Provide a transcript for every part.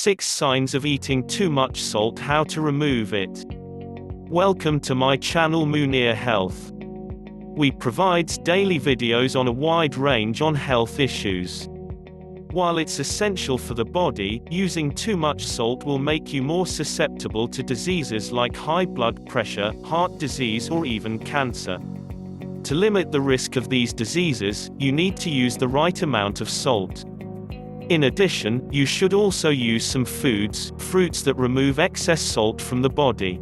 6 signs of eating too much salt. How to remove it. Welcome to my channel Munir Health. We provides daily videos on a wide range on health issues. While it's essential for the body, using too much salt will make you more susceptible to diseases like high blood pressure, heart disease, or even cancer. To limit the risk of these diseases, you need to use the right amount of salt. In addition, you should also use some fruits that remove excess salt from the body.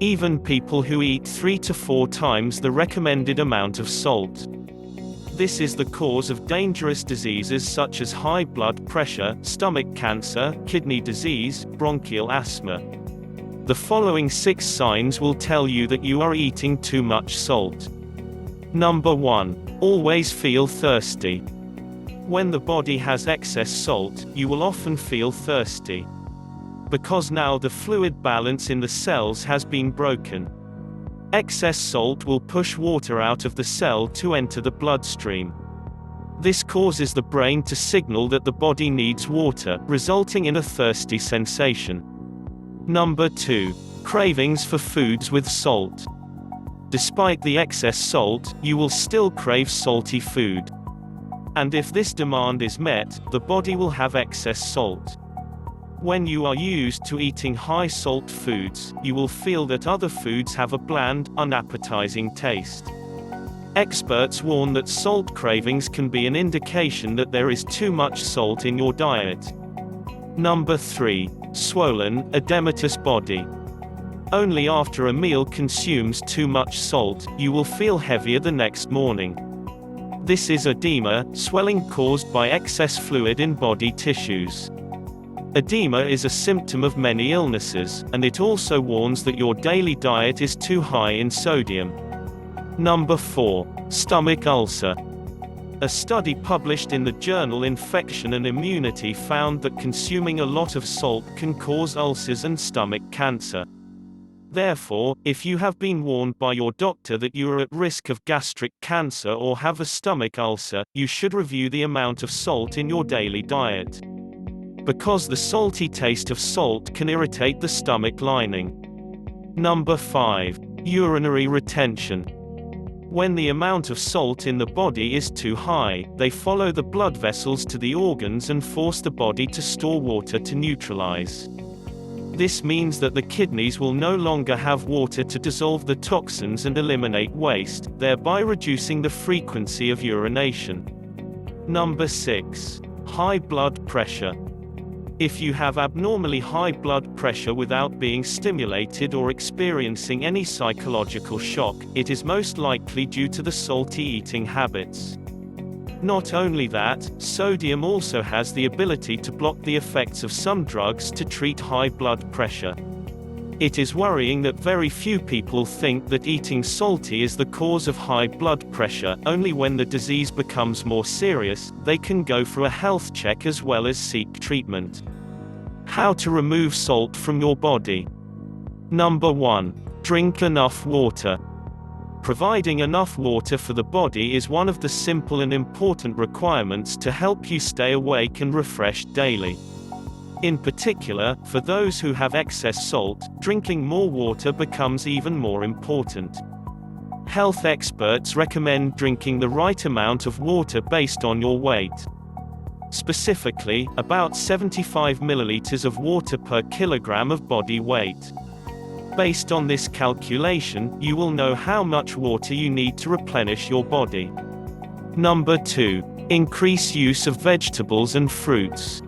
Even people who eat 3 to 4 times the recommended amount of salt. This is the cause of dangerous diseases such as high blood pressure, stomach cancer, kidney disease, bronchial asthma. The following 6 signs will tell you that you are eating too much salt. Number 1. Always feel thirsty. When the body has excess salt, you will often feel thirsty. Because now the fluid balance in the cells has been broken. Excess salt will push water out of the cell to enter the bloodstream. This causes the brain to signal that the body needs water, resulting in a thirsty sensation. Number 2. Cravings for foods with salt. Despite the excess salt, you will still crave salty food. And if this demand is met, the body will have excess salt. When you are used to eating high salt foods, you will feel that other foods have a bland, unappetizing taste. Experts warn that salt cravings can be an indication that there is too much salt in your diet. Number 3. Swollen, edematous body. Only after a meal consumes too much salt, you will feel heavier the next morning. This is edema, swelling caused by excess fluid in body tissues. Edema is a symptom of many illnesses, and it also warns that your daily diet is too high in sodium. Number 4. Stomach ulcer. A study published in the journal Infection and Immunity found that consuming a lot of salt can cause ulcers and stomach cancer. Therefore, if you have been warned by your doctor that you are at risk of gastric cancer or have a stomach ulcer, you should review the amount of salt in your daily diet. Because the salty taste of salt can irritate the stomach lining. Number 5. Urinary retention. When the amount of salt in the body is too high, they follow the blood vessels to the organs and force the body to store water to neutralize. This means that the kidneys will no longer have water to dissolve the toxins and eliminate waste, thereby reducing the frequency of urination. Number 6. High blood pressure. If you have abnormally high blood pressure without being stimulated or experiencing any psychological shock, it is most likely due to the salty eating habits. Not only that, sodium also has the ability to block the effects of some drugs to treat high blood pressure. It is worrying that very few people think that eating salty is the cause of high blood pressure. Only when the disease becomes more serious, they can go for a health check as well as seek treatment. How to remove salt from your body. Number 1. Drink enough water. Providing enough water for the body is one of the simple and important requirements to help you stay awake and refreshed daily. In particular, for those who have excess salt, drinking more water becomes even more important. Health experts recommend drinking the right amount of water based on your weight. Specifically, about 75 milliliters of water per kilogram of body weight. Based on this calculation, you will know how much water you need to replenish your body. Number 2. Increase use of vegetables and fruits.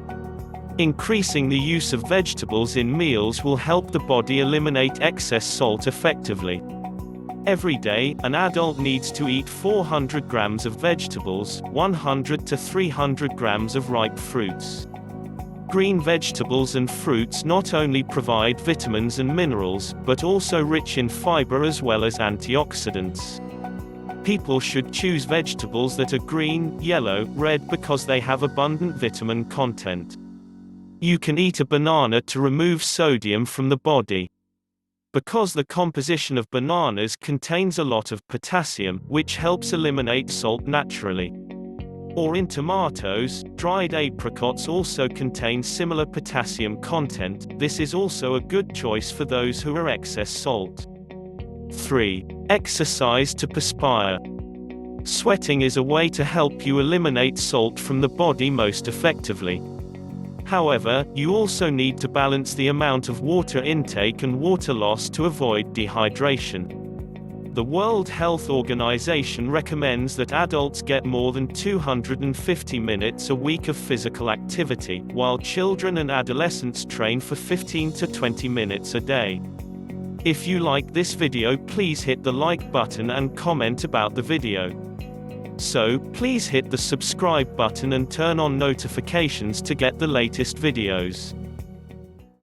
Increasing the use of vegetables in meals will help the body eliminate excess salt effectively. Every day, an adult needs to eat 400 grams of vegetables, 100 to 300 grams of ripe fruits. Green vegetables and fruits not only provide vitamins and minerals, but also rich in fiber as well as antioxidants. People should choose vegetables that are green, yellow, red because they have abundant vitamin content. You can eat a banana to remove sodium from the body. Because the composition of bananas contains a lot of potassium, which helps eliminate salt naturally. Or in tomatoes, dried apricots also contain similar potassium content. This is also a good choice for those who are excess salt. 3. Exercise to perspire. Sweating is a way to help you eliminate salt from the body most effectively. However, you also need to balance the amount of water intake and water loss to avoid dehydration. The World Health Organization recommends that adults get more than 250 minutes a week of physical activity, while children and adolescents train for 15 to 20 minutes a day. If you like this video, please hit the like button and comment about the video. So, please hit the subscribe button and turn on notifications to get the latest videos.